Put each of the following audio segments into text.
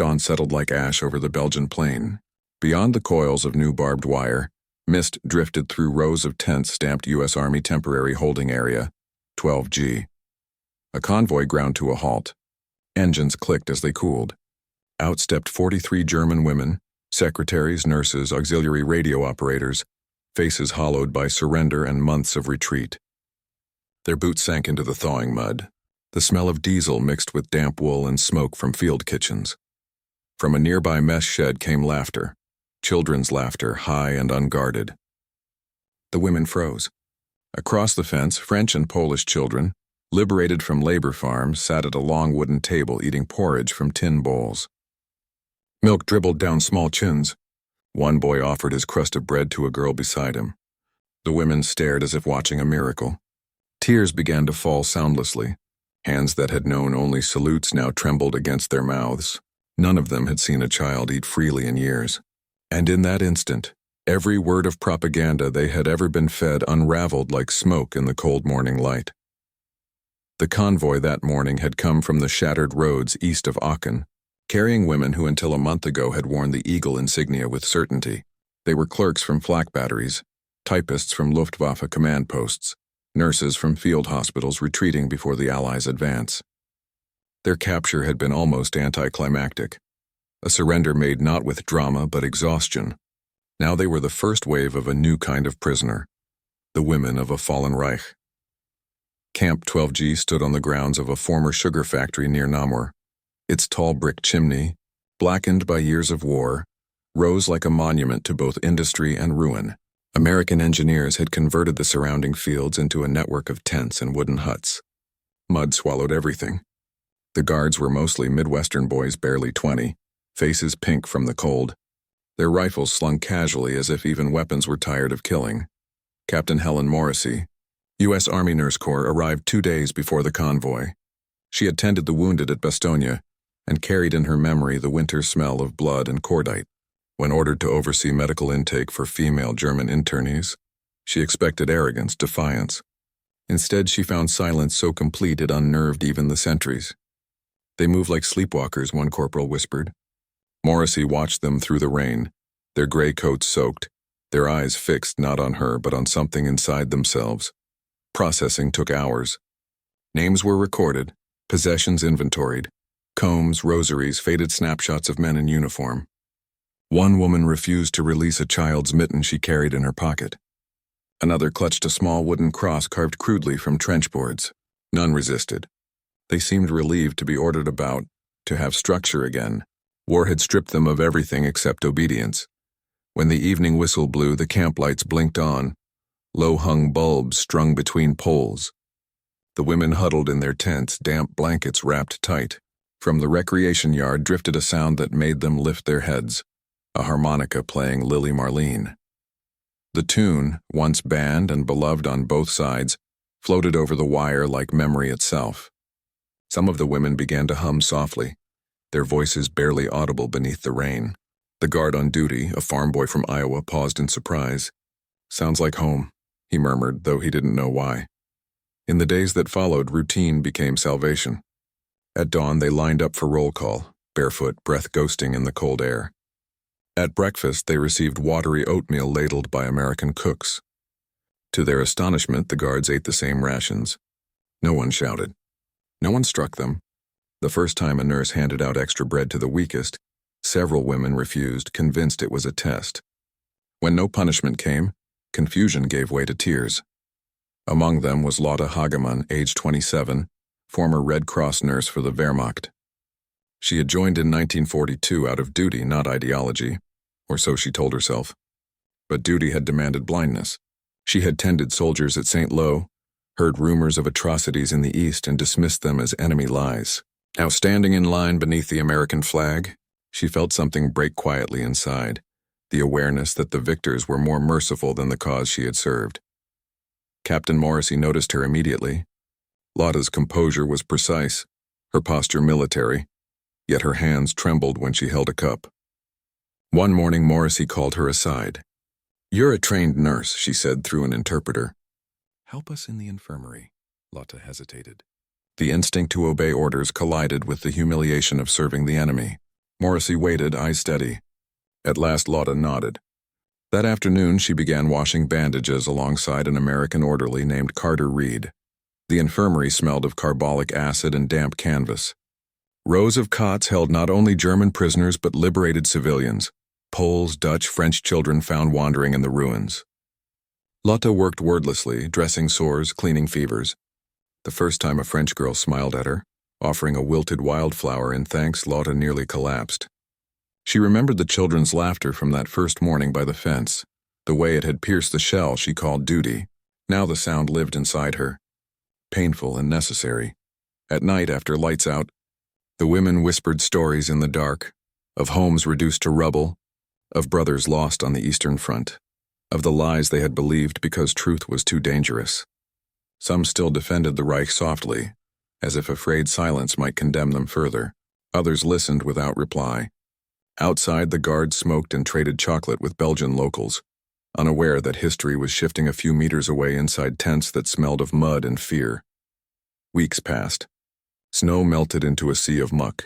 Dawn settled like ash over the Belgian plain. Beyond the coils of new barbed wire, mist drifted through rows of tents stamped U.S. Army Temporary Holding Area, 12G. A convoy ground to a halt. Engines clicked as they cooled. Out stepped 43 German women, secretaries, nurses, auxiliary radio operators, faces hollowed by surrender and months of retreat. Their boots sank into the thawing mud. The smell of diesel mixed with damp wool and smoke from field kitchens. From a nearby mess shed came laughter, children's laughter, high and unguarded. The women froze. Across the fence, French and Polish children, liberated from labor farms, sat at a long wooden table eating porridge from tin bowls. Milk dribbled down small chins. One boy offered his crust of bread to a girl beside him. The women stared as if watching a miracle. Tears began to fall soundlessly. Hands that had known only salutes now trembled against their mouths. None of them had seen a child eat freely in years. And in that instant, every word of propaganda they had ever been fed unraveled like smoke in the cold morning light. The convoy that morning had come from the shattered roads east of Aachen, carrying women who until a month ago had worn the eagle insignia with certainty. They were clerks from flak batteries, typists from Luftwaffe command posts, nurses from field hospitals retreating before the Allies' advance. Their capture had been almost anticlimactic, a surrender made not with drama but exhaustion. Now they were the first wave of a new kind of prisoner, the women of a fallen Reich. Camp 12G stood on the grounds of a former sugar factory near Namur. Its tall brick chimney, blackened by years of war, rose like a monument to both industry and ruin. American engineers had converted the surrounding fields into a network of tents and wooden huts. Mud swallowed everything. The guards were mostly Midwestern boys barely 20, faces pink from the cold, their rifles slung casually as if even weapons were tired of killing. Captain Helen Morrissey, U.S. Army Nurse Corps, arrived 2 days before the convoy. She had tended the wounded at Bastogne and carried in her memory the winter smell of blood and cordite. When ordered to oversee medical intake for female German internees, she expected arrogance, defiance. Instead, she found silence so complete it unnerved even the sentries. They move like sleepwalkers, one corporal whispered. Morrissey watched them through the rain, their gray coats soaked, their eyes fixed not on her but on something inside themselves. Processing took hours. Names were recorded, possessions inventoried, combs, rosaries, faded snapshots of men in uniform. One woman refused to release a child's mitten she carried in her pocket. Another clutched a small wooden cross carved crudely from trench boards. None resisted. They seemed relieved to be ordered about, to have structure again. War had stripped them of everything except obedience. When the evening whistle blew, the camp lights blinked on, low-hung bulbs strung between poles. The women huddled in their tents, damp blankets wrapped tight. From the recreation yard drifted a sound that made them lift their heads. A harmonica playing Lily Marlene. The tune, once banned and beloved on both sides, floated over the wire like memory itself. Some of the women began to hum softly, their voices barely audible beneath the rain. The guard on duty, a farm boy from Iowa, paused in surprise. "Sounds like home," he murmured, though he didn't know why. In the days that followed, routine became salvation. At dawn, they lined up for roll call, barefoot, breath ghosting in the cold air. At breakfast, they received watery oatmeal ladled by American cooks. To their astonishment, the guards ate the same rations. No one shouted. No one struck them. The first time a nurse handed out extra bread to the weakest, several women refused, convinced it was a test. When no punishment came, confusion gave way to tears. Among them was Lotte Hagemann, age 27, former Red Cross nurse for the Wehrmacht. She had joined in 1942 out of duty, not ideology, or so she told herself. But duty had demanded blindness. She had tended soldiers at St. Lo, heard rumors of atrocities in the East and dismissed them as enemy lies. Now standing in line beneath the American flag, she felt something break quietly inside, the awareness that the victors were more merciful than the cause she had served. Captain Morrissey noticed her immediately. Lotte's composure was precise, her posture military, yet her hands trembled when she held a cup. One morning Morrissey called her aside. "You're a trained nurse," she said through an interpreter. "Help us in the infirmary," Lotte hesitated. The instinct to obey orders collided with the humiliation of serving the enemy. Morrissey waited, eyes steady. At last Lotta nodded. That afternoon she began washing bandages alongside an American orderly named Carter Reed. The infirmary smelled of carbolic acid and damp canvas. Rows of cots held not only German prisoners but liberated civilians, Poles, Dutch, French children found wandering in the ruins. Lotta worked wordlessly, dressing sores, cleaning fevers. The first time a French girl smiled at her, offering a wilted wildflower in thanks, Lotta nearly collapsed. She remembered the children's laughter from that first morning by the fence, the way it had pierced the shell she called duty. Now the sound lived inside her, painful and necessary. At night, after lights out, the women whispered stories in the dark, of homes reduced to rubble, of brothers lost on the Eastern Front, of the lies they had believed because truth was too dangerous. Some still defended the Reich softly, as if afraid silence might condemn them further. Others listened without reply. Outside, the guards smoked and traded chocolate with Belgian locals, unaware that history was shifting a few meters away inside tents that smelled of mud and fear. Weeks passed. Snow melted into a sea of muck,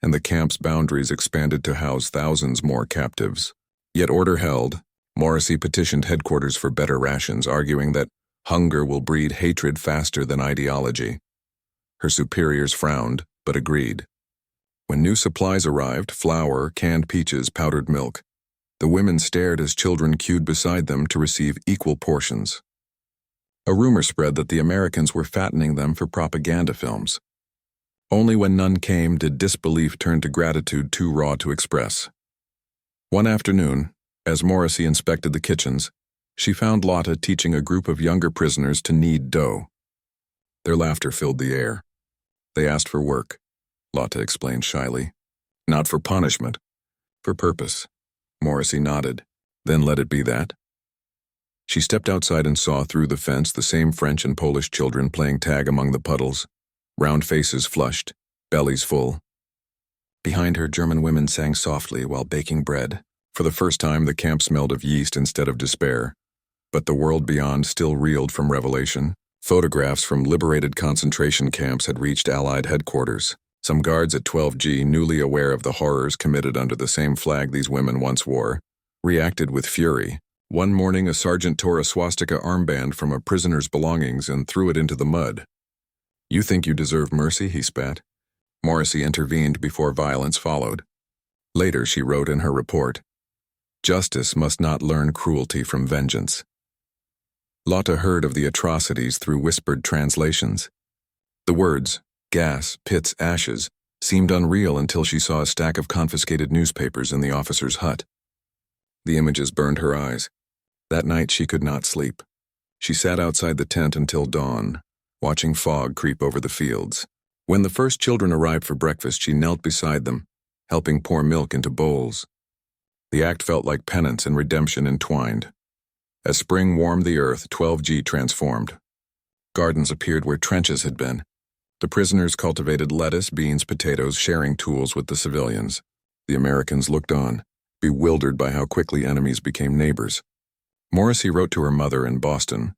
and the camp's boundaries expanded to house thousands more captives. Yet order held. Morrissey petitioned headquarters for better rations, arguing that hunger will breed hatred faster than ideology. Her superiors frowned, but agreed. When new supplies arrived, flour, canned peaches, powdered milk, the women stared as children queued beside them to receive equal portions. A rumor spread that the Americans were fattening them for propaganda films. Only when none came did disbelief turn to gratitude too raw to express. One afternoon, as Morrissey inspected the kitchens, she found Lotta teaching a group of younger prisoners to knead dough. Their laughter filled the air. They asked for work, Lotta explained shyly. Not for punishment, for purpose. Morrissey nodded. Then let it be that. She stepped outside and saw through the fence the same French and Polish children playing tag among the puddles, round faces flushed, bellies full. Behind her, German women sang softly while baking bread. For the first time, the camp smelled of yeast instead of despair. But the world beyond still reeled from revelation. Photographs from liberated concentration camps had reached Allied headquarters. Some guards at 12G, newly aware of the horrors committed under the same flag these women once wore, reacted with fury. One morning, a sergeant tore a swastika armband from a prisoner's belongings and threw it into the mud. "You think you deserve mercy?" he spat. Morrissey intervened before violence followed. Later, she wrote in her report, "Justice must not learn cruelty from vengeance." Lotta heard of the atrocities through whispered translations. The words, gas, pits, ashes, seemed unreal until she saw a stack of confiscated newspapers in the officer's hut. The images burned her eyes. That night she could not sleep. She sat outside the tent until dawn, watching fog creep over the fields. When the first children arrived for breakfast, she knelt beside them, helping pour milk into bowls. The act felt like penance and redemption entwined. As spring warmed the earth, 12G transformed. Gardens appeared where trenches had been. The prisoners cultivated lettuce, beans, potatoes, sharing tools with the civilians. The Americans looked on, bewildered by how quickly enemies became neighbors. Morrissey wrote to her mother in Boston,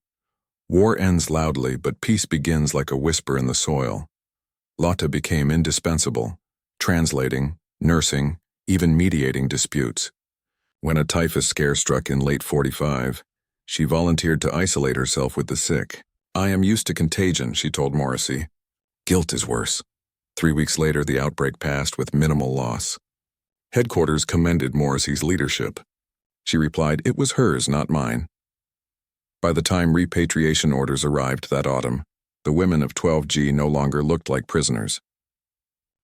"War ends loudly, but peace begins like a whisper in the soil." Lotta became indispensable, translating, nursing, even mediating disputes. When a typhus scare struck in late 45, she volunteered to isolate herself with the sick. "I am used to contagion," she told Morrissey. "Guilt is worse." 3 weeks later, the outbreak passed with minimal loss. Headquarters commended Morrissey's leadership. She replied, "It was hers, not mine." By the time repatriation orders arrived that autumn, the women of 12G no longer looked like prisoners.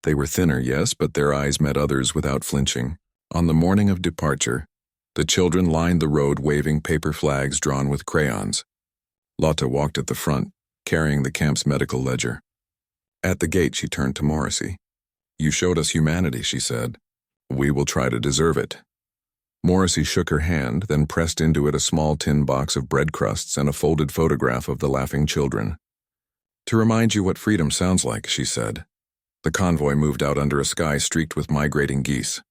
They were thinner, yes, but their eyes met others without flinching. On the morning of departure, the children lined the road waving paper flags drawn with crayons. Lotta walked at the front, carrying the camp's medical ledger. At the gate, she turned to Morrissey. "You showed us humanity," she said. "We will try to deserve it." Morrissey shook her hand, then pressed into it a small tin box of bread crusts and a folded photograph of the laughing children. "To remind you what freedom sounds like," she said. The convoy moved out under a sky streaked with migrating geese.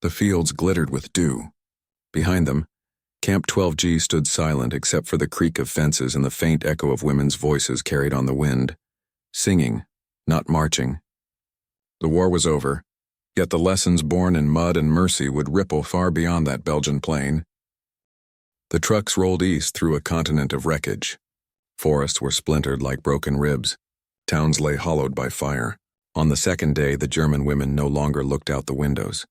The fields glittered with dew. Behind them, Camp 12G stood silent except for the creak of fences and the faint echo of women's voices carried on the wind. Singing, not marching. The war was over, Yet the lessons born in mud and mercy would ripple far beyond that Belgian plain. The trucks rolled east through a continent of wreckage. Forests were splintered like broken ribs. Towns lay hollowed by fire. On the second day, the German women no longer looked out the windows.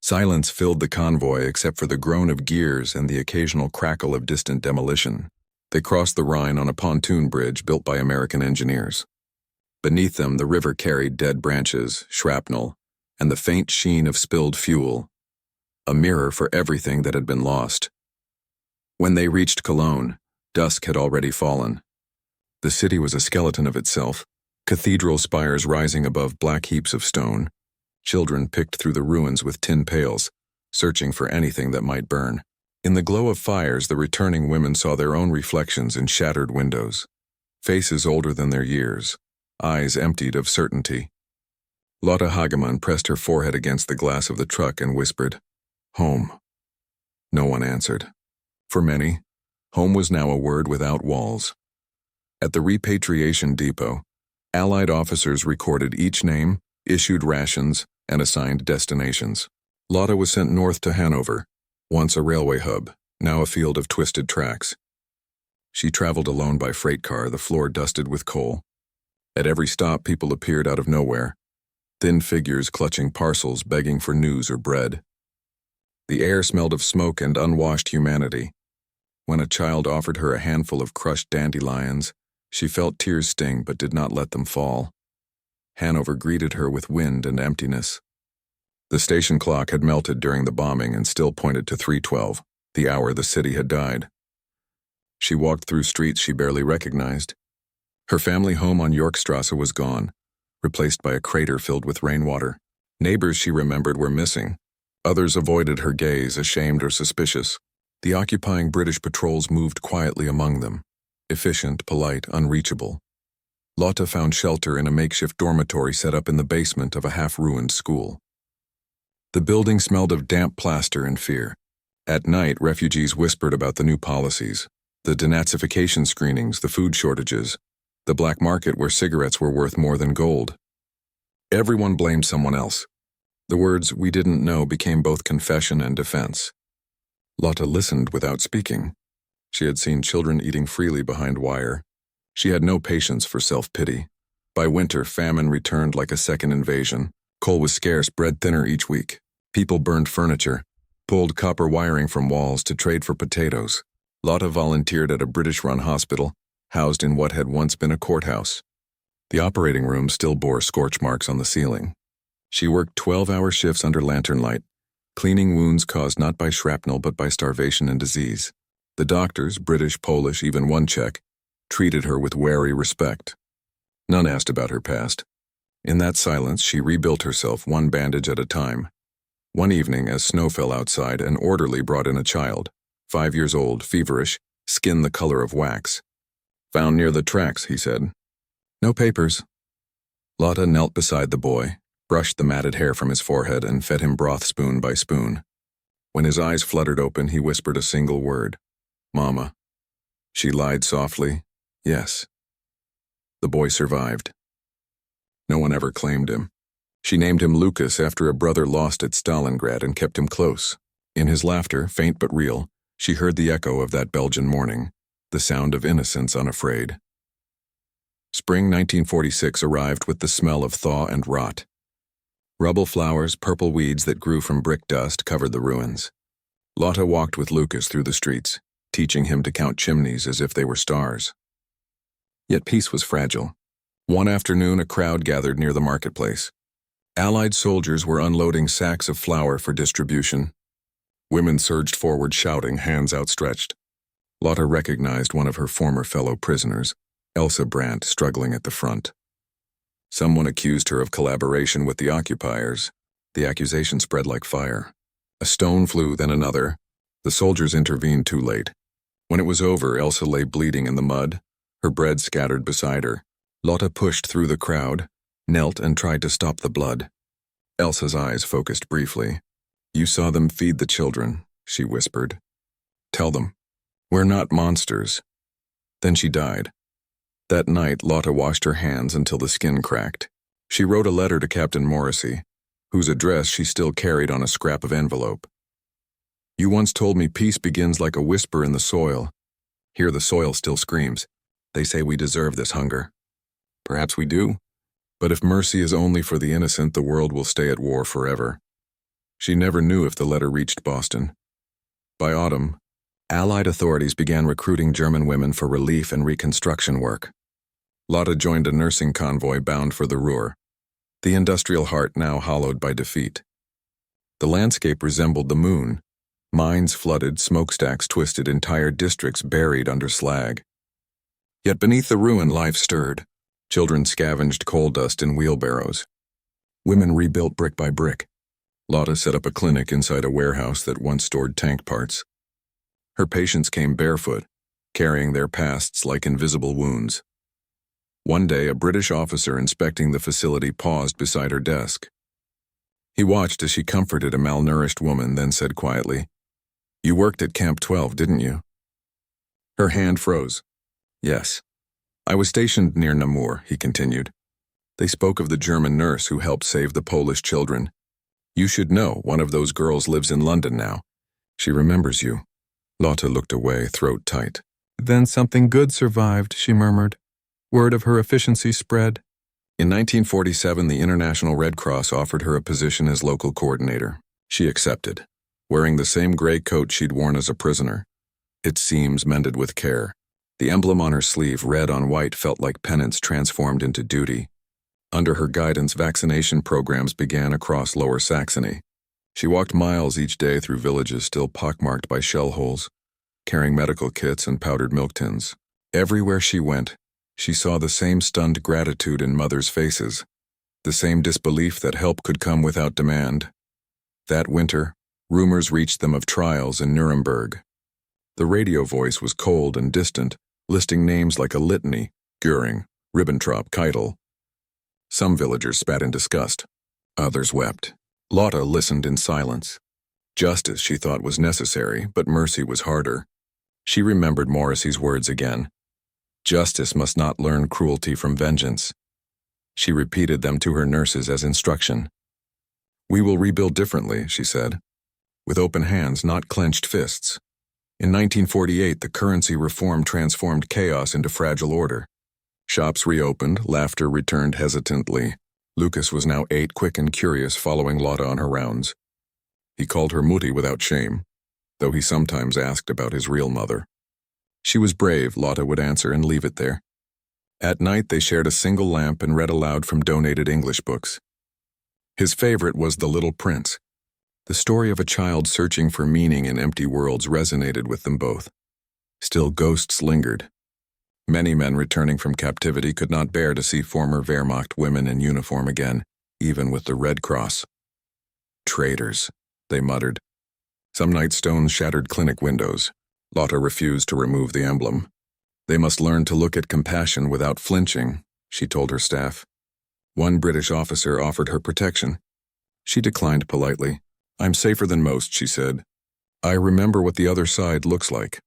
Silence filled the convoy except for the groan of gears and the occasional crackle of distant demolition. They crossed the Rhine on a pontoon bridge built by American engineers. Beneath them, the river carried dead branches, shrapnel, and the faint sheen of spilled fuel, a mirror for everything that had been lost. When they reached Cologne, dusk had already fallen. The city was a skeleton of itself, cathedral spires rising above black heaps of stone. Children picked through the ruins with tin pails, searching for anything that might burn. In the glow of fires, the returning women saw their own reflections in shattered windows. Faces older than their years, eyes emptied of certainty. Lotte Hagemann pressed her forehead against the glass of the truck and whispered, "Home." No one answered. For many, home was now a word without walls. At the repatriation depot, Allied officers recorded each name, issued rations, and assigned destinations. Lotte was sent north to Hanover, once a railway hub, now a field of twisted tracks. She traveled alone by freight car, the floor dusted with coal. At every stop, people appeared out of nowhere, thin figures clutching parcels begging for news or bread. The air smelled of smoke and unwashed humanity. When a child offered her a handful of crushed dandelions, she felt tears sting but did not let them fall. Hanover greeted her with wind and emptiness. The station clock had melted during the bombing and still pointed to 3:12, the hour the city had died. She walked through streets she barely recognized. Her family home on Yorkstrasse was gone, replaced by a crater filled with rainwater. Neighbors she remembered were missing. Others avoided her gaze, ashamed or suspicious. The occupying British patrols moved quietly among them, efficient, polite, unreachable. Lotte found shelter in a makeshift dormitory set up in the basement of a half-ruined school. The building smelled of damp plaster and fear. At night, refugees whispered about the new policies, the denazification screenings, the food shortages, the black market where cigarettes were worth more than gold. Everyone blamed someone else. The words "we didn't know" became both confession and defense. Lotte listened without speaking. She had seen children eating freely behind wire. She had no patience for self-pity. By winter, famine returned like a second invasion. Coal was scarce, bread thinner each week. People burned furniture, pulled copper wiring from walls to trade for potatoes. Lotte volunteered at a British-run hospital, housed in what had once been a courthouse. The operating room still bore scorch marks on the ceiling. She worked 12-hour shifts under lantern light, cleaning wounds caused not by shrapnel but by starvation and disease. The doctors, British, Polish, even one Czech, treated her with wary respect. None asked about her past. In that silence, she rebuilt herself one bandage at a time. One evening, as snow fell outside, an orderly brought in a child, 5 years old, feverish, skin the color of wax. "Found near the tracks," he said. "No papers." Lotte knelt beside the boy, brushed the matted hair from his forehead, and fed him broth spoon by spoon. When his eyes fluttered open, he whispered a single word, "Mama." She lied softly, "Yes." The boy survived. No one ever claimed him. She named him Lucas after a brother lost at Stalingrad and kept him close. In his laughter, faint but real, she heard the echo of that Belgian morning, the sound of innocence unafraid. Spring 1946 arrived with the smell of thaw and rot. Rubble flowers, purple weeds that grew from brick dust covered the ruins. Lotte walked with Lucas through the streets, teaching him to count chimneys as if they were stars. Yet peace was fragile. One afternoon, a crowd gathered near the marketplace. Allied soldiers were unloading sacks of flour for distribution. Women surged forward shouting, hands outstretched. Lotte recognized one of her former fellow prisoners, Elsa Brandt, struggling at the front. Someone accused her of collaboration with the occupiers. The accusation spread like fire. A stone flew, then another. The soldiers intervened too late. When it was over, Elsa lay bleeding in the mud, her bread scattered beside her. Lotte pushed through the crowd, knelt and tried to stop the blood. Elsa's eyes focused briefly. "You saw them feed the children," she whispered. "Tell them, we're not monsters." Then she died. That night, Lotte washed her hands until the skin cracked. She wrote a letter to Captain Morrissey, whose address she still carried on a scrap of envelope. You once told me peace begins like a whisper in the soil. Here the soil still screams. They say we deserve this hunger. Perhaps we do. But if mercy is only for the innocent, the world will stay at war forever. She never knew if the letter reached Boston. By autumn, Allied authorities began recruiting German women for relief and reconstruction work. Lotta joined a nursing convoy bound for the Ruhr, the industrial heart now hollowed by defeat. The landscape resembled the moon. Mines flooded, smokestacks twisted, entire districts buried under slag. Yet beneath the ruin, life stirred. Children scavenged coal dust in wheelbarrows. Women rebuilt brick by brick. Lotta set up a clinic inside a warehouse that once stored tank parts. Her patients came barefoot, carrying their pasts like invisible wounds. One day, a British officer inspecting the facility paused beside her desk. He watched as she comforted a malnourished woman, then said quietly, "You worked at Camp 12, didn't you?" Her hand froze. "Yes. I was stationed near Namur," he continued. They spoke of the German nurse who helped save the Polish children. "You should know, one of those girls lives in London now. She remembers you." Lotta looked away, throat tight. "Then something good survived," she murmured. Word of her efficiency spread. In 1947, the International Red Cross offered her a position as local coordinator. She accepted, wearing the same gray coat she'd worn as a prisoner, its seams mended with care. The emblem on her sleeve, red on white, felt like penance transformed into duty. Under her guidance, vaccination programs began across Lower Saxony. She walked miles each day through villages still pockmarked by shell holes, carrying medical kits and powdered milk tins. Everywhere she went, she saw the same stunned gratitude in mothers' faces, the same disbelief that help could come without demand. That winter, rumors reached them of trials in Nuremberg. The radio voice was cold and distant, listing names like a litany: Göring, Ribbentrop, Keitel. Some villagers spat in disgust. Others wept. Lotta listened in silence. Justice, she thought, was necessary, but mercy was harder. She remembered Morrissey's words again. Justice must not learn cruelty from vengeance. She repeated them to her nurses as instruction. "We will rebuild differently," she said, "with open hands, not clenched fists." In 1948, the currency reform transformed chaos into fragile order. Shops reopened, laughter returned hesitantly. Lucas was now 8, quick and curious, following Lotta on her rounds. He called her Mutti without shame, though he sometimes asked about his real mother. She was brave, Lotta would answer and leave it there. At night, they shared a single lamp and read aloud from donated English books. His favorite was The Little Prince. The story of a child searching for meaning in empty worlds resonated with them both. Still, ghosts lingered. Many men returning from captivity could not bear to see former Wehrmacht women in uniform again, even with the Red Cross. "Traitors," they muttered. Some night stones shattered clinic windows. Lotta refused to remove the emblem. "They must learn to look at compassion without flinching," she told her staff. One British officer offered her protection. She declined politely. "I'm safer than most," she said. "I remember what the other side looks like."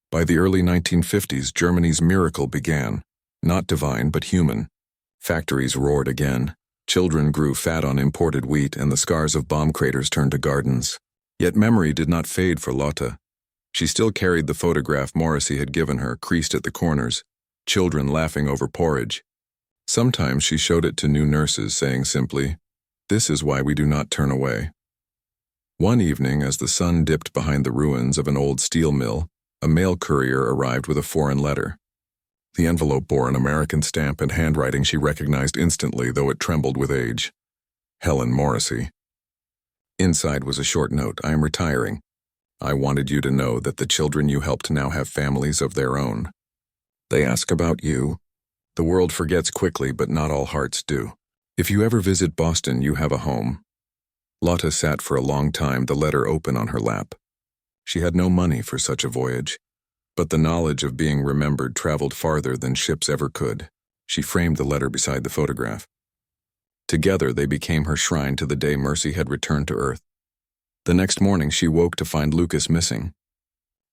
By the early 1950s, Germany's miracle began. Not divine, but human. Factories roared again. Children grew fat on imported wheat, and the scars of bomb craters turned to gardens. Yet memory did not fade for Lotta. She still carried the photograph Morrissey had given her, creased at the corners, children laughing over porridge. Sometimes she showed it to new nurses, saying simply, "This is why we do not turn away." One evening, as the sun dipped behind the ruins of an old steel mill, a mail courier arrived with a foreign letter. The envelope bore an American stamp and handwriting she recognized instantly, though it trembled with age. Helen Morrissey. Inside was a short note: "I am retiring. I wanted you to know that the children you helped now have families of their own. They ask about you. The world forgets quickly, but not all hearts do. If you ever visit Boston, you have a home." Lotta sat for a long time, the letter open on her lap. She had no money for such a voyage, but the knowledge of being remembered traveled farther than ships ever could. She framed the letter beside the photograph. Together, they became her shrine to the day Mercy had returned to Earth. The next morning, she woke to find Lucas missing.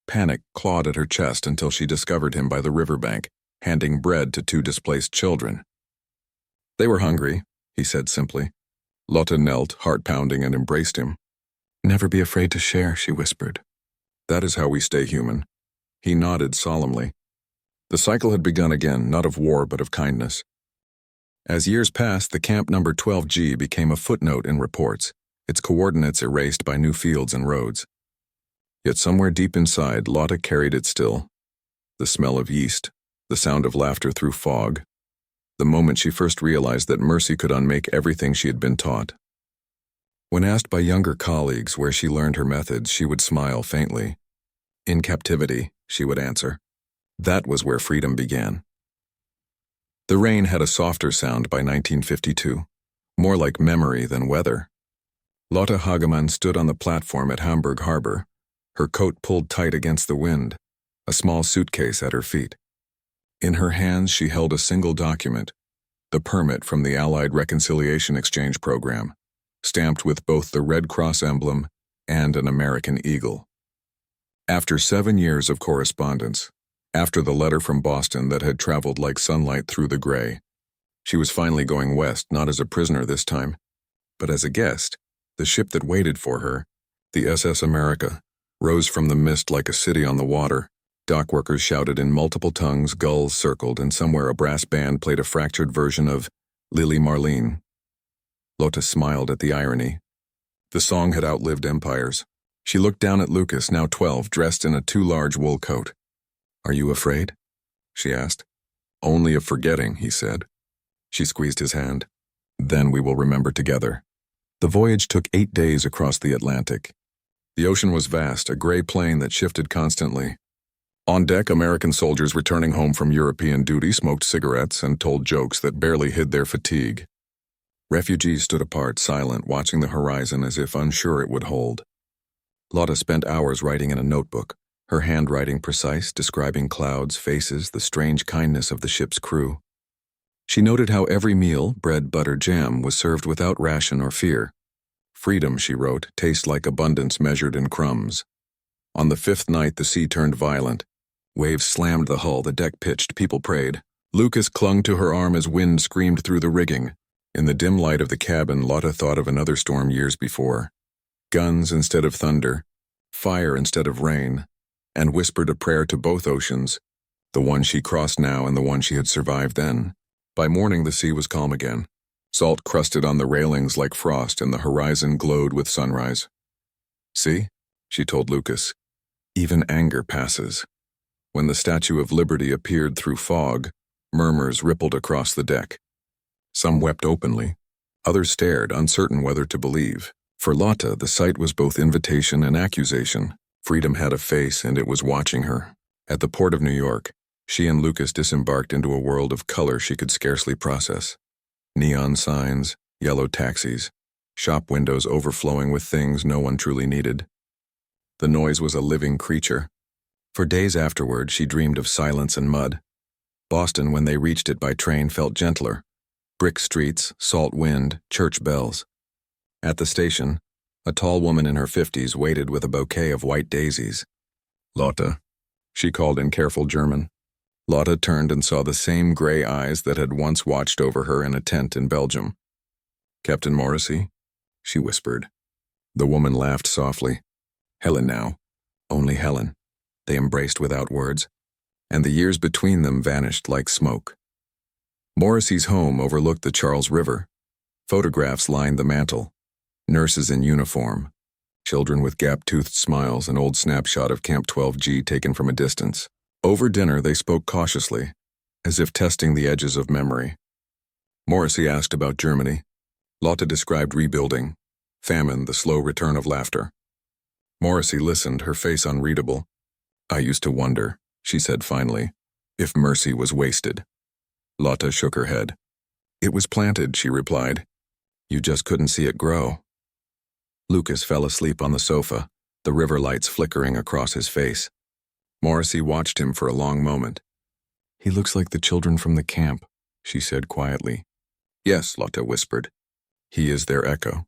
Panic clawed at her chest until she discovered him by the riverbank, handing bread to 2 displaced children. "They were hungry," he said simply. Lotta knelt, heart pounding, and embraced him. "Never be afraid to share," she whispered. "That is how we stay human." He nodded solemnly. The cycle had begun again, not of war but of kindness. As years passed, the camp number 12G became a footnote in reports, its coordinates erased by new fields and roads. Yet somewhere deep inside, Lotta carried it still. The smell of yeast, the sound of laughter through fog, the moment she first realized that mercy could unmake everything she had been taught. When asked by younger colleagues where she learned her methods, she would smile faintly. "In captivity," she would answer. That was where freedom began. The rain had a softer sound by 1952, more like memory than weather. Lotta Hagemann stood on the platform at Hamburg Harbor, her coat pulled tight against the wind, a small suitcase at her feet. In her hands she held a single document, the permit from the Allied Reconciliation Exchange Program, stamped with both the Red Cross emblem and an American eagle. After 7 years of correspondence, after the letter from Boston that had traveled like sunlight through the gray, she was finally going west, not as a prisoner this time, but as a guest. The ship that waited for her, the SS America, rose from the mist like a city on the water. Dockworkers shouted in multiple tongues, gulls circled, and somewhere a brass band played a fractured version of Lily Marlene. Lotta smiled at the irony. The song had outlived empires. She looked down at Lucas, now 12, dressed in a too large wool coat. "Are you afraid?" she asked. "Only of forgetting," he said. She squeezed his hand. "Then we will remember together." The voyage took 8 days across the Atlantic. The ocean was vast, a gray plain that shifted constantly. On deck, American soldiers returning home from European duty smoked cigarettes and told jokes that barely hid their fatigue. Refugees stood apart, silent, watching the horizon as if unsure it would hold. Lotta spent hours writing in a notebook, her handwriting precise, describing clouds, faces, the strange kindness of the ship's crew. She noted how every meal, bread, butter, jam, was served without ration or fear. "Freedom," she wrote, "tastes like abundance measured in crumbs." On the 5th night, the sea turned violent. Waves slammed the hull, the deck pitched, people prayed. Lucas clung to her arm as wind screamed through the rigging. In the dim light of the cabin, Lotta thought of another storm years before. Guns instead of thunder, fire instead of rain, and whispered a prayer to both oceans, the one she crossed now and the one she had survived then. By morning, the sea was calm again. Salt crusted on the railings like frost, and the horizon glowed with sunrise. "See," she told Lucas, "even anger passes." When the Statue of Liberty appeared through fog, murmurs rippled across the deck. Some wept openly. Others stared, uncertain whether to believe. For Lotta, the sight was both invitation and accusation. Freedom had a face, and it was watching her. At the port of New York, she and Lucas disembarked into a world of color she could scarcely process. Neon signs, yellow taxis, shop windows overflowing with things no one truly needed. The noise was a living creature. For days afterward, she dreamed of silence and mud. Boston, when they reached it by train, felt gentler. Brick streets, salt wind, church bells. At the station, a tall woman in her 50s waited with a bouquet of white daisies. "Lotta," she called in careful German. Lotta turned and saw the same gray eyes that had once watched over her in a tent in Belgium. "Captain Morrissey?" she whispered. The woman laughed softly. "Helen now. Only Helen." They embraced without words, and the years between them vanished like smoke. Morrissey's home overlooked the Charles River. Photographs lined the mantel. Nurses in uniform, children with gap-toothed smiles, an old snapshot of Camp 12G taken from a distance. Over dinner, they spoke cautiously, as if testing the edges of memory. Morrissey asked about Germany. Lotta described rebuilding, famine, the slow return of laughter. Morrissey listened, her face unreadable. "I used to wonder," she said finally, "if mercy was wasted." Lotta shook her head. "It was planted," she replied. "You just couldn't see it grow." Lucas fell asleep on the sofa, the river lights flickering across his face. Morrissey watched him for a long moment. "He looks like the children from the camp," she said quietly. "Yes," Lotta whispered. "He is their echo."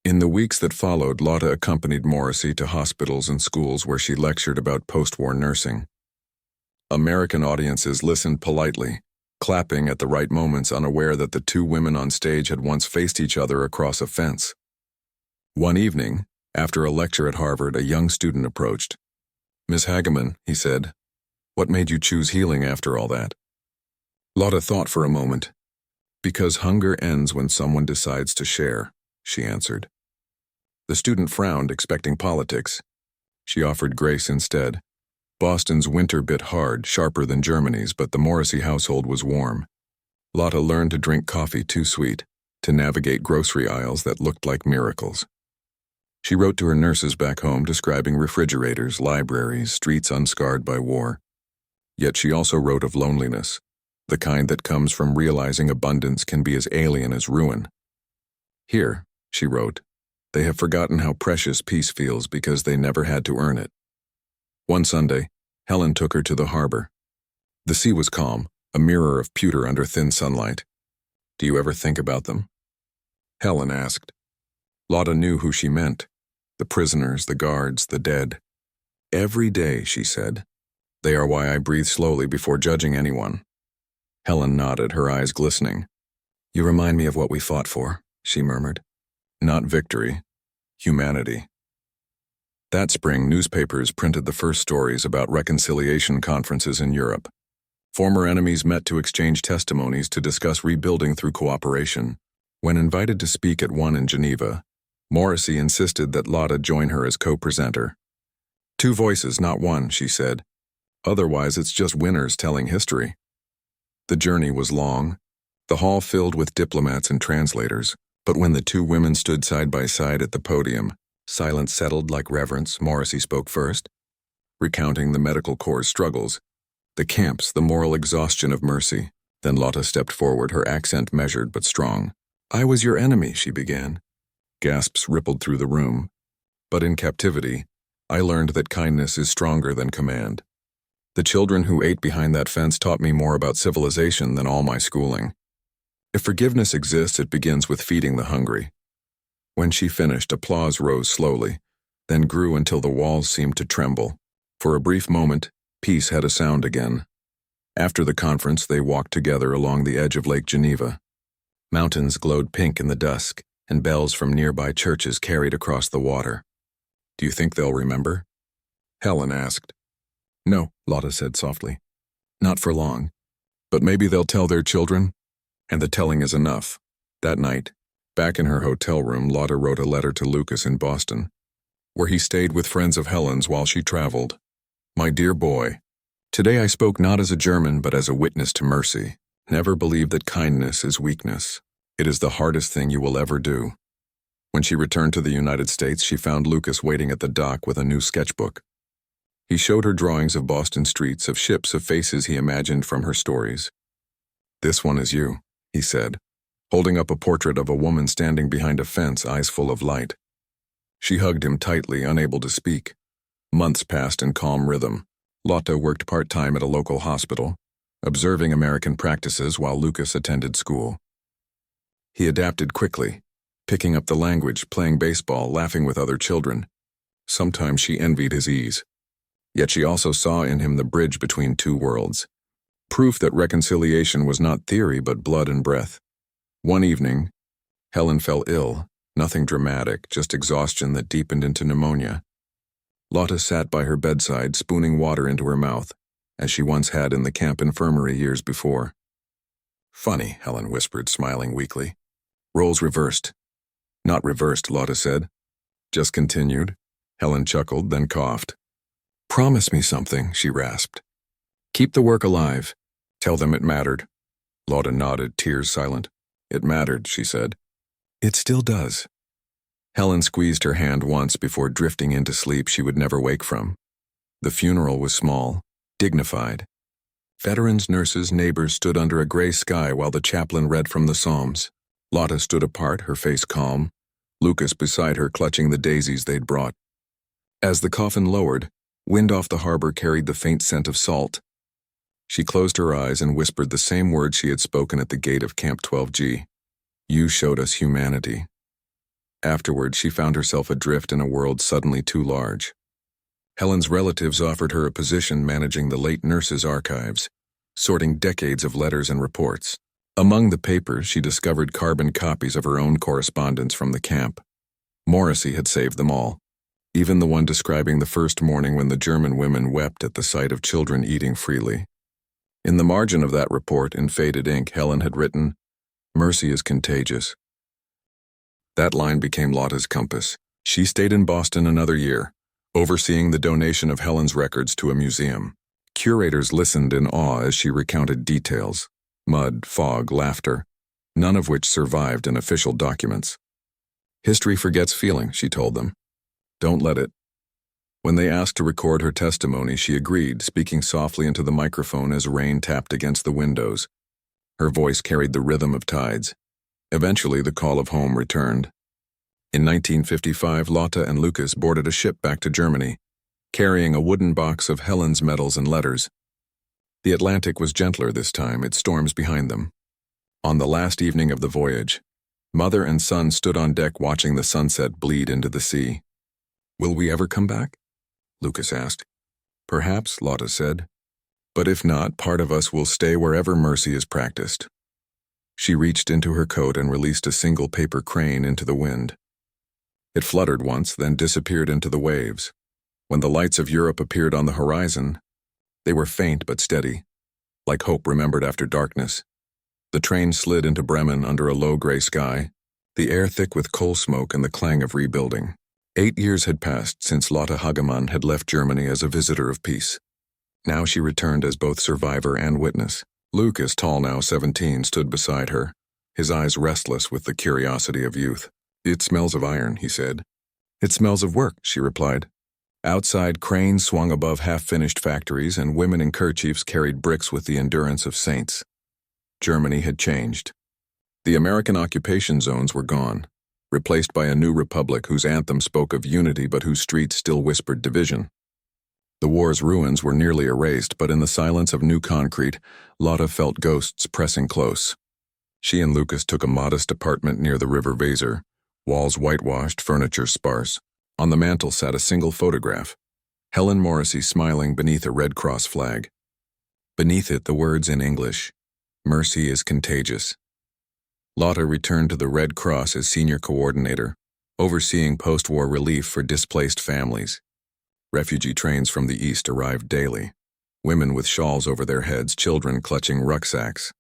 In the weeks that followed, Lotta accompanied Morrissey to hospitals and schools where she lectured about post-war nursing. American audiences listened politely, clapping at the right moments, unaware that the two women on stage had once faced each other across a fence. One evening, after a lecture at Harvard, a young student approached. "Miss Hageman," he said, "what made you choose healing after all that?" Lotta thought for a moment. "Because hunger ends when someone decides to share," she answered. The student frowned, expecting politics. She offered grace instead. Boston's winter bit hard, sharper than Germany's, but the Morrissey household was warm. Lotta learned to drink coffee too sweet, to navigate grocery aisles that looked like miracles. She wrote to her nurses back home describing refrigerators, libraries, streets unscarred by war. Yet she also wrote of loneliness, the kind that comes from realizing abundance can be as alien as ruin. "Here," she wrote, "they have forgotten how precious peace feels because they never had to earn it." One Sunday, Helen took her to the harbor. The sea was calm, a mirror of pewter under thin sunlight. "Do you ever think about them?" Helen asked. Lotta knew who she meant. The prisoners, the guards, the dead. "Every day," she said. "They are why I breathe slowly before judging anyone." Helen nodded, her eyes glistening. "You remind me of what we fought for," she murmured. "Not victory, humanity." That spring, newspapers printed the first stories about reconciliation conferences in Europe. Former enemies met to exchange testimonies to discuss rebuilding through cooperation. When invited to speak at one in Geneva, Morrissey insisted that Lotta join her as co-presenter. "Two voices, not one," she said. "Otherwise, it's just winners telling history." The journey was long, the hall filled with diplomats and translators, but when the two women stood side by side at the podium, silence settled like reverence. Morrissey spoke first, recounting the medical corps' struggles, the camps, the moral exhaustion of mercy. Then Lotta stepped forward, her accent measured but strong. "I was your enemy," she began. Gasps rippled through the room. "But in captivity, I learned that kindness is stronger than command. The children who ate behind that fence taught me more about civilization than all my schooling. If forgiveness exists, it begins with feeding the hungry." When she finished, applause rose slowly, then grew until the walls seemed to tremble. For a brief moment, peace had a sound again. After the conference, they walked together along the edge of Lake Geneva. Mountains glowed pink in the dusk, and bells from nearby churches carried across the water. "Do you think they'll remember?" Helen asked. "No," Lotta said softly. "Not for long. But maybe they'll tell their children, and the telling is enough." That night, back in her hotel room, Lotta wrote a letter to Lucas in Boston, where he stayed with friends of Helen's while she traveled. "My dear boy, today I spoke not as a German but as a witness to mercy. Never believe that kindness is weakness. It is the hardest thing you will ever do." When she returned to the United States, she found Lucas waiting at the dock with a new sketchbook. He showed her drawings of Boston streets, of ships, of faces he imagined from her stories. "This one is you," he said, holding up a portrait of a woman standing behind a fence, eyes full of light. She hugged him tightly, unable to speak. Months passed in calm rhythm. Lotta worked part-time at a local hospital, observing American practices while Lucas attended school. He adapted quickly, picking up the language, playing baseball, laughing with other children. Sometimes she envied his ease. Yet she also saw in him the bridge between two worlds, proof that reconciliation was not theory but blood and breath. One evening, Helen fell ill, nothing dramatic, just exhaustion that deepened into pneumonia. Lotta sat by her bedside, spooning water into her mouth, as she once had in the camp infirmary years before. "Funny," Helen whispered, smiling weakly. "Roles reversed." "Not reversed," Lotta said. "Just continued." Helen chuckled, then coughed. "Promise me something," she rasped. "Keep the work alive. Tell them it mattered." Lotta nodded, tears silent. "It mattered," she said. "It still does." Helen squeezed her hand once before drifting into sleep she would never wake from. The funeral was small, dignified. Veterans, nurses, neighbors stood under a gray sky while the chaplain read from the Psalms. Lotta stood apart, her face calm, Lucas beside her clutching the daisies they'd brought. As the coffin lowered, wind off the harbor carried the faint scent of salt. She closed her eyes and whispered the same words she had spoken at the gate of Camp 12G. "You showed us humanity." Afterward, she found herself adrift in a world suddenly too large. Helen's relatives offered her a position managing the late nurses' archives. sorting decades of letters and reports. Among the papers, she discovered carbon copies of her own correspondence from the camp. Morrissey had saved them all, even the one describing the first morning when the German women wept at the sight of children eating freely. In the margin of that report, in faded ink, Helen had written, "Mercy is contagious." That line became Lotta's compass. She stayed in Boston another year, overseeing the donation of Helen's records to a museum. Curators listened in awe as she recounted details: mud, fog, laughter, none of which survived in official documents. "History forgets feeling," she told them. "Don't let it." When they asked to record her testimony, she agreed, speaking softly into the microphone as rain tapped against the windows. Her voice carried the rhythm of tides. Eventually, the call of home returned. In 1955, Lotta and Lucas boarded a ship back to Germany, carrying a wooden box of Helen's medals and letters. The Atlantic was gentler this time, its storms behind them. On the last evening of the voyage, mother and son stood on deck watching the sunset bleed into the sea. "Will we ever come back?" Lucas asked. "Perhaps," Lotta said. "But if not, part of us will stay wherever mercy is practiced." She reached into her coat and released a single paper crane into the wind. It fluttered once, then disappeared into the waves. When the lights of Europe appeared on the horizon, they were faint but steady, like hope remembered after darkness. The train slid into Bremen under a low gray sky, the air thick with coal smoke and the clang of rebuilding. 8 years had passed since Lotta Hagemann had left Germany as a visitor of peace. Now she returned as both survivor and witness. Lucas, tall now 17, stood beside her, his eyes restless with the curiosity of youth. "It smells of iron," he said. "It smells of work," she replied. Outside, cranes swung above half-finished factories, and women in kerchiefs carried bricks with the endurance of saints. Germany had changed. The American occupation zones were gone, replaced by a new republic whose anthem spoke of unity but whose streets still whispered division. The war's ruins were nearly erased, but in the silence of new concrete, Lotta felt ghosts pressing close. She and Lucas took a modest apartment near the River Weser, walls whitewashed, furniture sparse. On the mantel sat a single photograph, Helen Morrissey smiling beneath a Red Cross flag. Beneath it, the words in English, "Mercy is contagious." Lotta returned to the Red Cross as senior coordinator, overseeing post-war relief for displaced families. Refugee trains from the east arrived daily, women with shawls over their heads, children clutching rucksacks.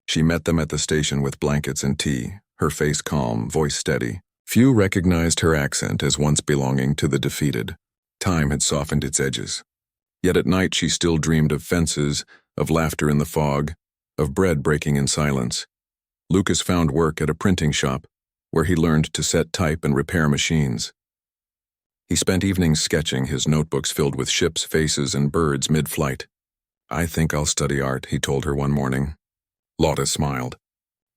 She met them at the station with blankets and tea, her face calm, voice steady. Few recognized her accent as once belonging to the defeated. Time had softened its edges. Yet at night she still dreamed of fences, of laughter in the fog, of bread breaking in silence. Lucas found work at a printing shop, where he learned to set type and repair machines. He spent evenings sketching, his notebooks filled with ships, faces, and birds mid-flight. "I think I'll study art," he told her one morning. Lotta smiled.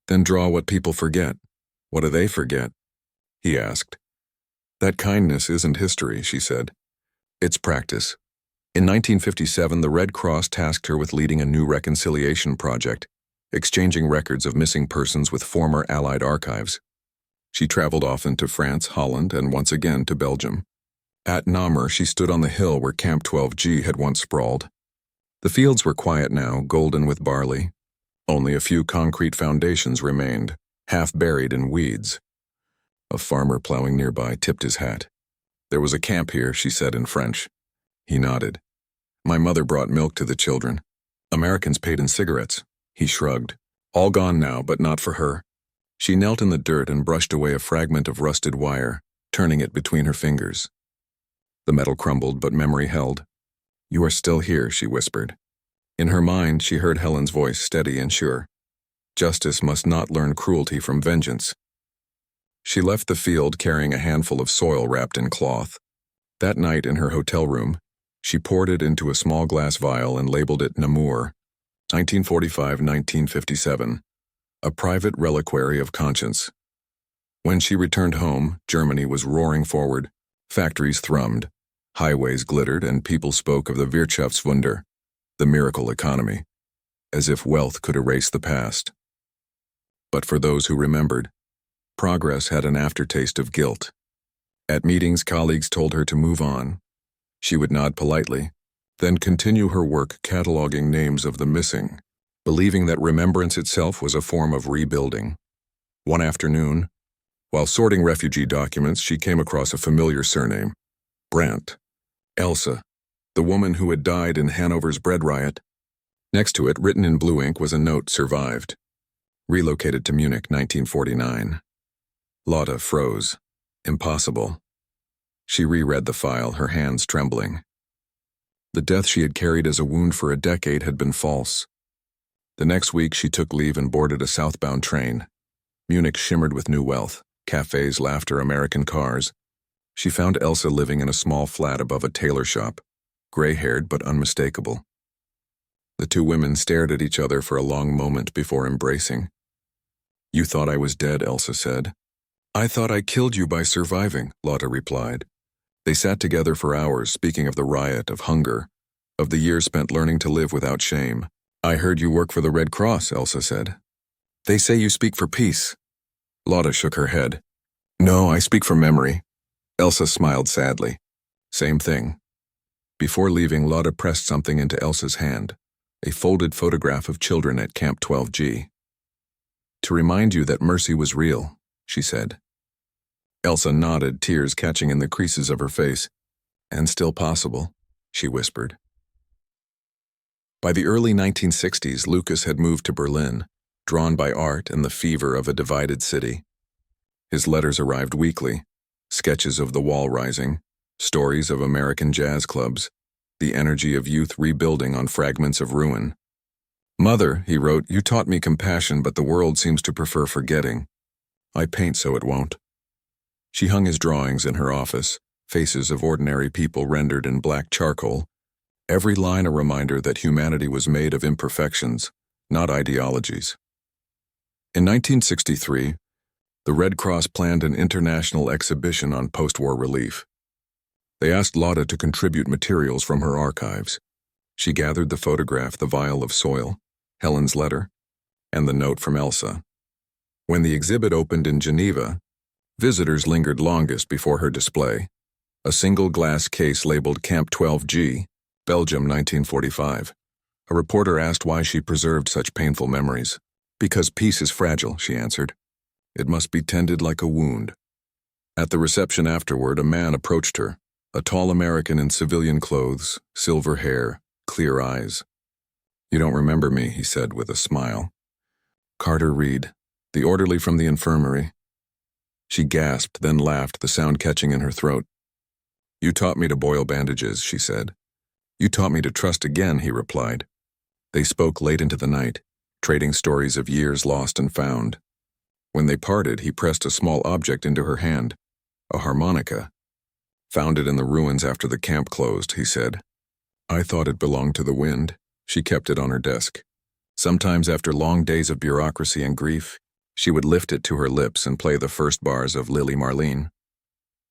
"Then draw what people forget." "What do they forget?" he asked. "That kindness isn't history," she said. "It's practice." In 1957, the Red Cross tasked her with leading a new reconciliation project, exchanging records of missing persons with former Allied archives. She traveled often to France, Holland, and once again to Belgium. At Namur, she stood on the hill where Camp 12G had once sprawled. The fields were quiet now, golden with barley. Only a few concrete foundations remained, half buried in weeds. A farmer plowing nearby tipped his hat. "There was a camp here," she said in French. He nodded. "My mother brought milk to the children. Americans paid in cigarettes." He shrugged. "All gone now, but not for her." She knelt in the dirt and brushed away a fragment of rusted wire, turning it between her fingers. The metal crumbled, but memory held. "You are still here," she whispered. In her mind, she heard Helen's voice, steady and sure. Justice must not learn cruelty from vengeance. She left the field carrying a handful of soil wrapped in cloth. That night in her hotel room, she poured it into a small glass vial and labeled it Namur, 1945-1957, a private reliquary of conscience. When she returned home, Germany was roaring forward. Factories thrummed, highways glittered, and people spoke of the Wirtschaftswunder, the miracle economy, as if wealth could erase the past. But for those who remembered, progress had an aftertaste of guilt. At meetings, colleagues told her to move on. She would nod politely, then continue her work cataloging names of the missing, believing that remembrance itself was a form of rebuilding. One afternoon, while sorting refugee documents, she came across a familiar surname, Brandt. Elsa, the woman who had died in Hanover's bread riot. Next to it, written in blue ink, was a note: survived. Relocated to Munich, 1949. Lotta froze. Impossible. She reread the file, her hands trembling. The death she had carried as a wound for a decade had been false. The next week, she took leave and boarded a southbound train. Munich shimmered with new wealth, cafes, laughter, American cars. She found Elsa living in a small flat above a tailor shop, gray-haired but unmistakable. The two women stared at each other for a long moment before embracing. "You thought I was dead," Elsa said. "I thought I killed you by surviving," Lotta replied. They sat together for hours, speaking of the riot, of hunger, of the years spent learning to live without shame. "I heard you work for the Red Cross," Elsa said. "They say you speak for peace." Lotta shook her head. "No, I speak for memory." Elsa smiled sadly. "Same thing." Before leaving, Lotta pressed something into Elsa's hand, a folded photograph of children at Camp 12G. "To remind you that mercy was real," she said. Elsa nodded, tears catching in the creases of her face. "And still possible," she whispered. By the early 1960s, Lucas had moved to Berlin, drawn by art and the fever of a divided city. His letters arrived weekly, sketches of the wall rising, stories of American jazz clubs, the energy of youth rebuilding on fragments of ruin. "Mother," he wrote, "you taught me compassion, but the world seems to prefer forgetting. I paint so it won't." She hung his drawings in her office, faces of ordinary people rendered in black charcoal, every line a reminder that humanity was made of imperfections, not ideologies. In 1963, the Red Cross planned an international exhibition on post-war relief. They asked Lotta to contribute materials from her archives. She gathered the photograph, the vial of soil, Helen's letter, and the note from Elsa. When the exhibit opened in Geneva, visitors lingered longest before her display, a single glass case labeled Camp 12G, Belgium, 1945. A reporter asked why she preserved such painful memories. "Because peace is fragile," she answered. "It must be tended like a wound." At the reception afterward, a man approached her, a tall American in civilian clothes, silver hair, clear eyes. "You don't remember me," he said with a smile. "Carter Reed, the orderly from the infirmary." She gasped, then laughed, the sound catching in her throat. "You taught me to boil bandages," she said. "You taught me to trust again," he replied. They spoke late into the night, trading stories of years lost and found. When they parted, he pressed a small object into her hand, a harmonica. "Found it in the ruins after the camp closed," he said. "I thought it belonged to the wind." She kept it on her desk. Sometimes after long days of bureaucracy and grief, she would lift it to her lips and play the first bars of Lily Marlene.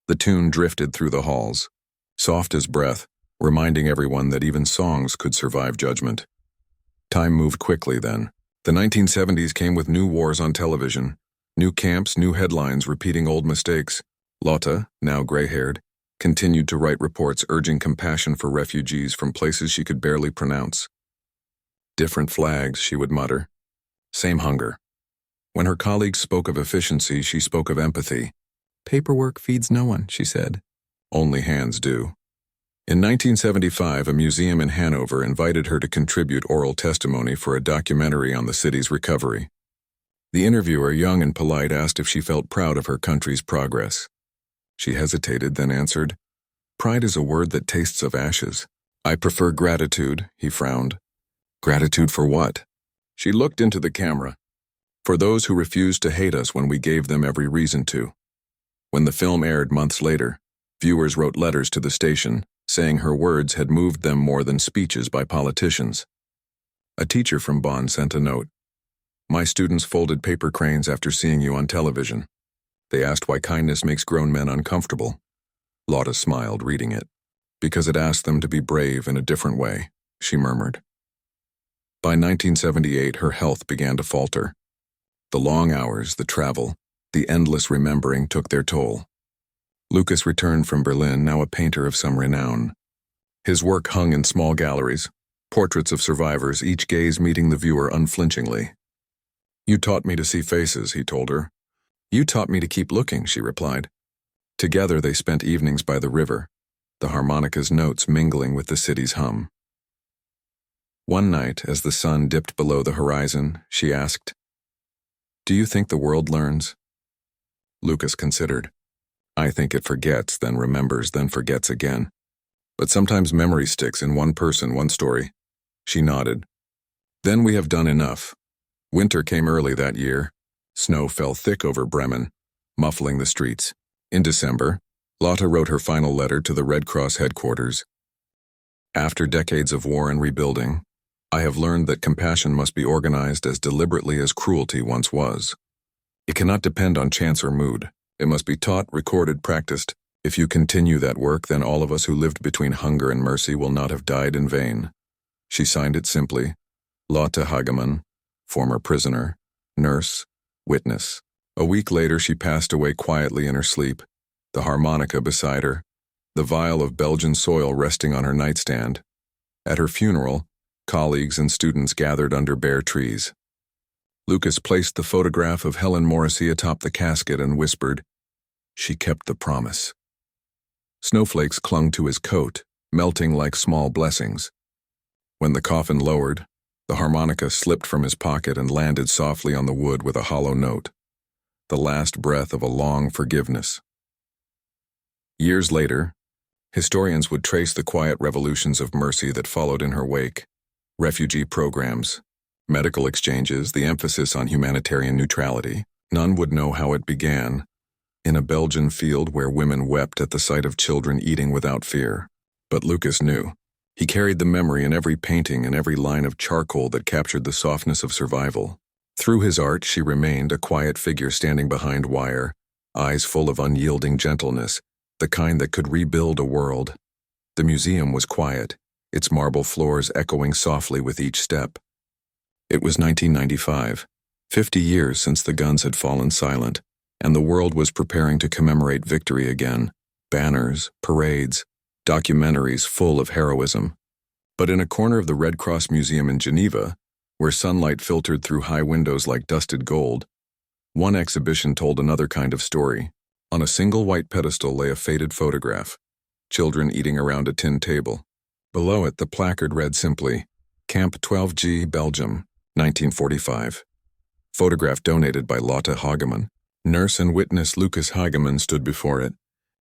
The tune drifted through the halls, soft as breath, reminding everyone that even songs could survive judgment. Time moved quickly then. The 1970s came with new wars on television, new camps, new headlines repeating old mistakes. Lotta, now gray-haired, continued to write reports urging compassion for refugees from places she could barely pronounce. "Different flags," she would mutter. "Same hunger." When her colleagues spoke of efficiency, she spoke of empathy. "Paperwork feeds no one," she said. "Only hands do." In 1975, a museum in Hanover invited her to contribute oral testimony for a documentary on the city's recovery. The interviewer, young and polite, asked if she felt proud of her country's progress. She hesitated, then answered, "Pride is a word that tastes of ashes." "I prefer gratitude," he frowned. "Gratitude for what?" She looked into the camera. "For those who refused to hate us when we gave them every reason to." When the film aired months later, viewers wrote letters to the station, saying her words had moved them more than speeches by politicians. A teacher from Bonn sent a note. "My students folded paper cranes after seeing you on television. They asked why kindness makes grown men uncomfortable." Lotta smiled, reading it. "Because it asked them to be brave in a different way," she murmured. By 1978, her health began to falter. The long hours, the travel, the endless remembering took their toll. Lucas returned from Berlin, now a painter of some renown. His work hung in small galleries, portraits of survivors, each gaze meeting the viewer unflinchingly. "You taught me to see faces," he told her. "You taught me to keep looking," she replied. Together they spent evenings by the river, the harmonica's notes mingling with the city's hum. One night, as the sun dipped below the horizon, she asked, "Do you think the world learns?" Lucas considered. "I think it forgets, then remembers, then forgets again. But sometimes memory sticks in one person, one story." She nodded. "Then we have done enough." Winter came early that year. Snow fell thick over Bremen, muffling the streets. In December, Lotta wrote her final letter to the Red Cross headquarters. "After decades of war and rebuilding, I have learned that compassion must be organized as deliberately as cruelty once was. It cannot depend on chance or mood. It must be taught, recorded, practiced. If you continue that work, then all of us who lived between hunger and mercy will not have died in vain." She signed it simply, Lotta Hagemann, former prisoner, nurse, witness. A week later she passed away quietly in her sleep, the harmonica beside her, the vial of Belgian soil resting on her nightstand. At her funeral, colleagues and students gathered under bare trees. Lucas placed the photograph of Helen Morrissey atop the casket and whispered, "She kept the promise." Snowflakes clung to his coat, melting like small blessings. When the coffin lowered, the harmonica slipped from his pocket and landed softly on the wood with a hollow note, the last breath of a long forgiveness. Years later, historians would trace the quiet revolutions of mercy that followed in her wake. Refugee programs, medical exchanges, the emphasis on humanitarian neutrality. None would know how it began, in a Belgian field where women wept at the sight of children eating without fear. But Lucas knew. He carried the memory in every painting and every line of charcoal that captured the softness of survival. Through his art, she remained a quiet figure standing behind wire, eyes full of unyielding gentleness, the kind that could rebuild a world. The museum was quiet, its marble floors echoing softly with each step. It was 1995, 50 years since the guns had fallen silent, and the world was preparing to commemorate victory again. Banners, parades, documentaries full of heroism. But in a corner of the Red Cross Museum in Geneva, where sunlight filtered through high windows like dusted gold, one exhibition told another kind of story. On a single white pedestal lay a faded photograph, children eating around a tin table. Below it, the placard read simply, "Camp 12G, Belgium, 1945. Photograph donated by Lotta Hagemann." Nurse and witness Lucas Hagemann stood before it,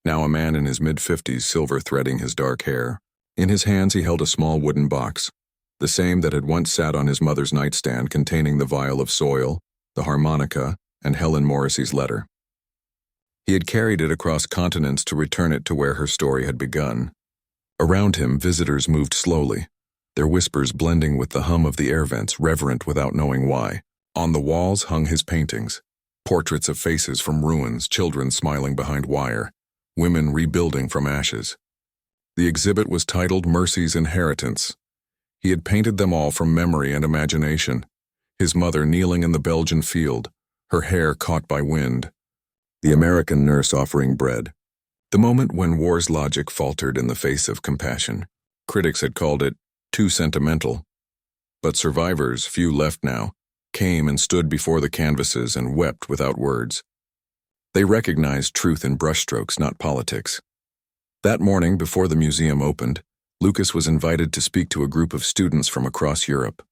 now a man in his mid-50s, silver threading his dark hair. In his hands he held a small wooden box, the same that had once sat on his mother's nightstand, containing the vial of soil, the harmonica, and Helen Morrissey's letter. He had carried it across continents to return it to where her story had begun. Around him, visitors moved slowly, their whispers blending with the hum of the air vents, reverent without knowing why. On the walls hung his paintings, portraits of faces from ruins, children smiling behind wire, women rebuilding from ashes. The exhibit was titled Mercy's Inheritance. He had painted them all from memory and imagination. His mother kneeling in the Belgian field, her hair caught by wind. The American nurse offering bread. The moment when war's logic faltered in the face of compassion. Critics had called it too sentimental. But survivors, few left now, came and stood before the canvases and wept without words. They recognized truth in brushstrokes, not politics. That morning, before the museum opened, Lucas was invited to speak to a group of students from across Europe.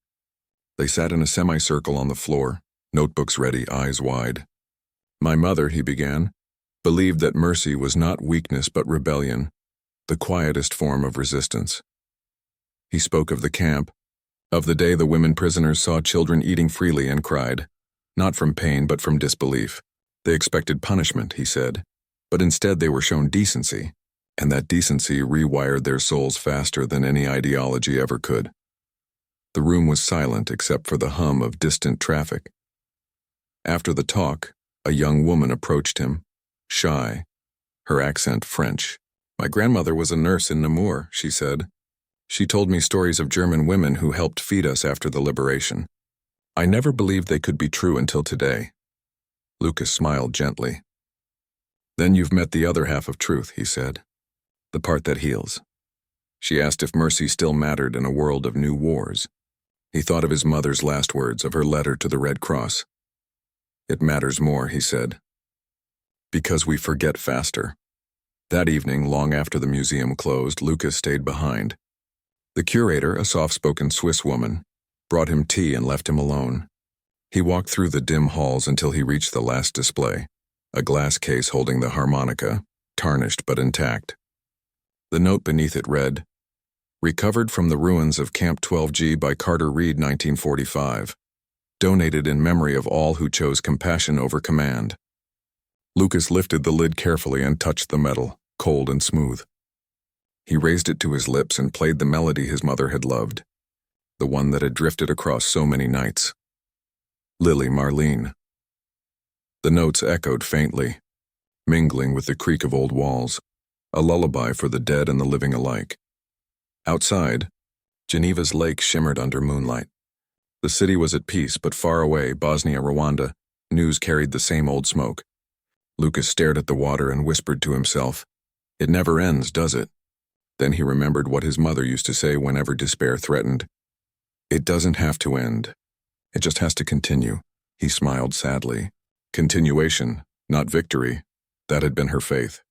They sat in a semicircle on the floor, notebooks ready, eyes wide. "My mother," he began, "believed that mercy was not weakness but rebellion, the quietest form of resistance." He spoke of the camp, of the day the women prisoners saw children eating freely and cried, not from pain but from disbelief. They expected punishment, he said, but instead they were shown decency, and that decency rewired their souls faster than any ideology ever could. The room was silent except for the hum of distant traffic. After the talk, a young woman approached him, shy, her accent French. "My grandmother was a nurse in Namur," she said. "She told me stories of German women who helped feed us after the liberation. I never believed they could be true until today." Lucas smiled gently. "Then you've met the other half of truth," he said. "The part that heals." She asked if mercy still mattered in a world of new wars. He thought of his mother's last words, of her letter to the Red Cross. "It matters more," he said, "because we forget faster." That evening, long after the museum closed, Lucas stayed behind. The curator, a soft-spoken Swiss woman, brought him tea and left him alone. He walked through the dim halls until he reached the last display, a glass case holding the harmonica, tarnished but intact. The note beneath it read, "Recovered from the ruins of Camp 12G by Carter Reed, 1945. Donated in memory of all who chose compassion over command." Lucas lifted the lid carefully and touched the metal, cold and smooth. He raised it to his lips and played the melody his mother had loved, the one that had drifted across so many nights. Lily Marlene. The notes echoed faintly, mingling with the creak of old walls, a lullaby for the dead and the living alike. Outside, Geneva's lake shimmered under moonlight. The city was at peace, but far away, Bosnia, Rwanda, news carried the same old smoke. Lucas stared at the water and whispered to himself, "It never ends, does it?" Then he remembered what his mother used to say whenever despair threatened. "It doesn't have to end. It just has to continue." He smiled sadly. Continuation, not victory. That had been her faith.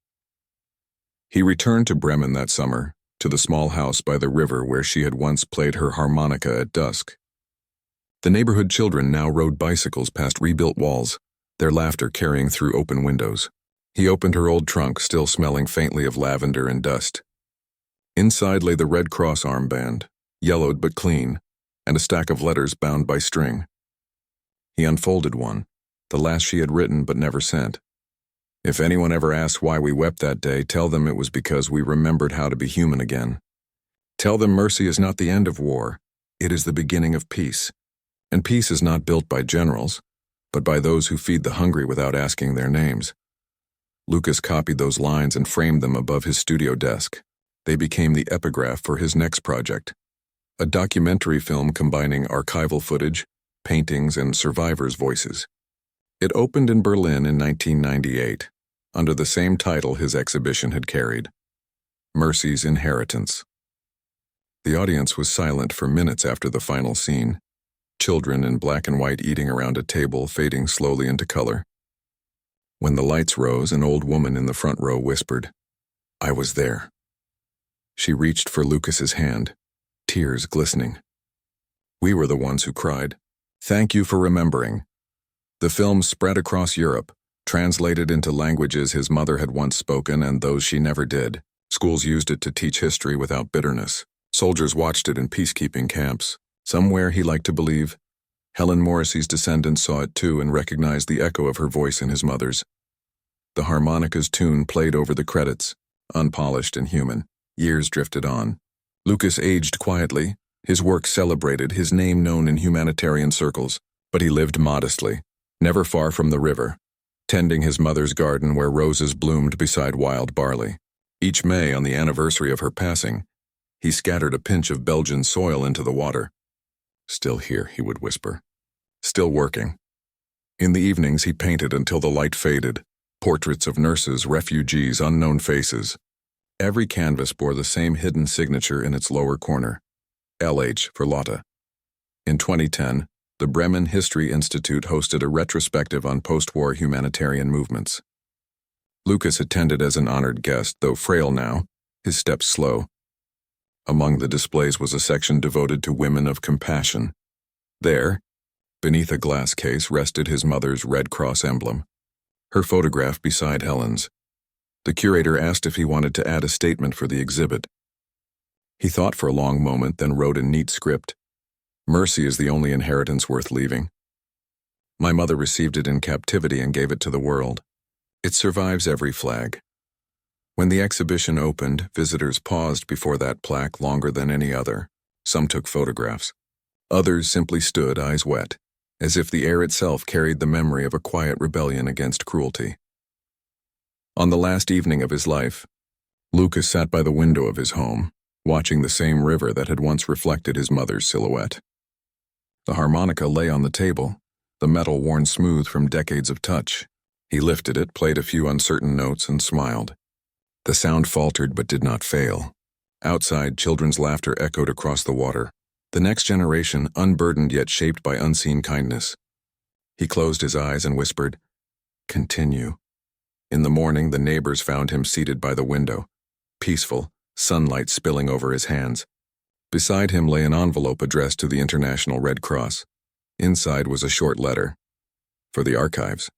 He returned to Bremen that summer, to the small house by the river where she had once played her harmonica at dusk. The neighborhood children now rode bicycles past rebuilt walls, their laughter carrying through open windows. He opened her old trunk, still smelling faintly of lavender and dust. Inside lay the Red Cross armband, yellowed but clean, and a stack of letters bound by string. He unfolded one, the last she had written but never sent. "If anyone ever asks why we wept that day, tell them it was because we remembered how to be human again. Tell them mercy is not the end of war, it is the beginning of peace. And peace is not built by generals, but by those who feed the hungry without asking their names." Lucas copied those lines and framed them above his studio desk. They became the epigraph for his next project, a documentary film combining archival footage, paintings, and survivors' voices. It opened in Berlin in 1998, under the same title his exhibition had carried, Mercy's Inheritance. The audience was silent for minutes after the final scene, children in black and white eating around a table fading slowly into color. When the lights rose, an old woman in the front row whispered, "I was there." She reached for Lucas's hand, tears glistening. "We were the ones who cried. Thank you for remembering." The film spread across Europe, translated into languages his mother had once spoken and those she never did. Schools used it to teach history without bitterness. Soldiers watched it in peacekeeping camps. Somewhere, he liked to believe, Helen Morrissey's descendants saw it too and recognized the echo of her voice in his mother's. The harmonica's tune played over the credits, unpolished and human. Years drifted on. Lucas aged quietly, his work celebrated, his name known in humanitarian circles, but he lived modestly, never far from the river, tending his mother's garden where roses bloomed beside wild barley. Each May, on the anniversary of her passing, he scattered a pinch of Belgian soil into the water. "Still here," he would whisper. "Still working." In the evenings, he painted until the light faded, portraits of nurses, refugees, unknown faces. Every canvas bore the same hidden signature in its lower corner, LH for Lotta. In 2010, the Bremen History Institute hosted a retrospective on post-war humanitarian movements. Lucas attended as an honored guest, though frail now, his steps slow. Among the displays was a section devoted to women of compassion. There, beneath a glass case, rested his mother's Red Cross emblem, her photograph beside Helen's. The curator asked if he wanted to add a statement for the exhibit. He thought for a long moment, then wrote in neat script, "Mercy is the only inheritance worth leaving. My mother received it in captivity and gave it to the world. It survives every flag." When the exhibition opened, visitors paused before that plaque longer than any other. Some took photographs. Others simply stood, eyes wet, as if the air itself carried the memory of a quiet rebellion against cruelty. On the last evening of his life, Lucas sat by the window of his home, watching the same river that had once reflected his mother's silhouette. The harmonica lay on the table, the metal worn smooth from decades of touch. He lifted it, played a few uncertain notes, and smiled. The sound faltered but did not fail. Outside, children's laughter echoed across the water. The next generation, unburdened yet shaped by unseen kindness. He closed his eyes and whispered, "Continue." In the morning, the neighbors found him seated by the window, peaceful, sunlight spilling over his hands. Beside him lay an envelope addressed to the International Red Cross. Inside was a short letter. For the archives.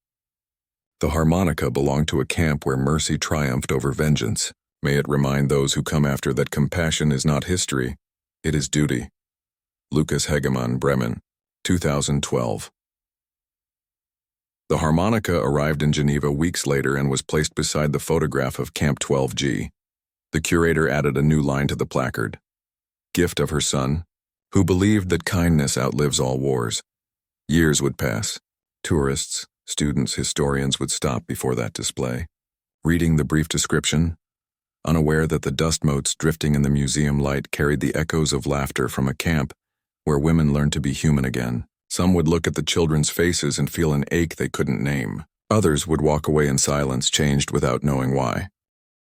The harmonica belonged to a camp where mercy triumphed over vengeance. May it remind those who come after that compassion is not history, it is duty. Lucas Hegemann, Bremen, 2012. The harmonica arrived in Geneva weeks later and was placed beside the photograph of Camp 12G. The curator added a new line to the placard. Gift of her son, who believed that kindness outlives all wars. Years would pass. Tourists, students, historians would stop before that display, reading the brief description, unaware that the dust motes drifting in the museum light carried the echoes of laughter from a camp where women learned to be human again. Some would look at the children's faces and feel an ache they couldn't name. Others would walk away in silence, changed without knowing why.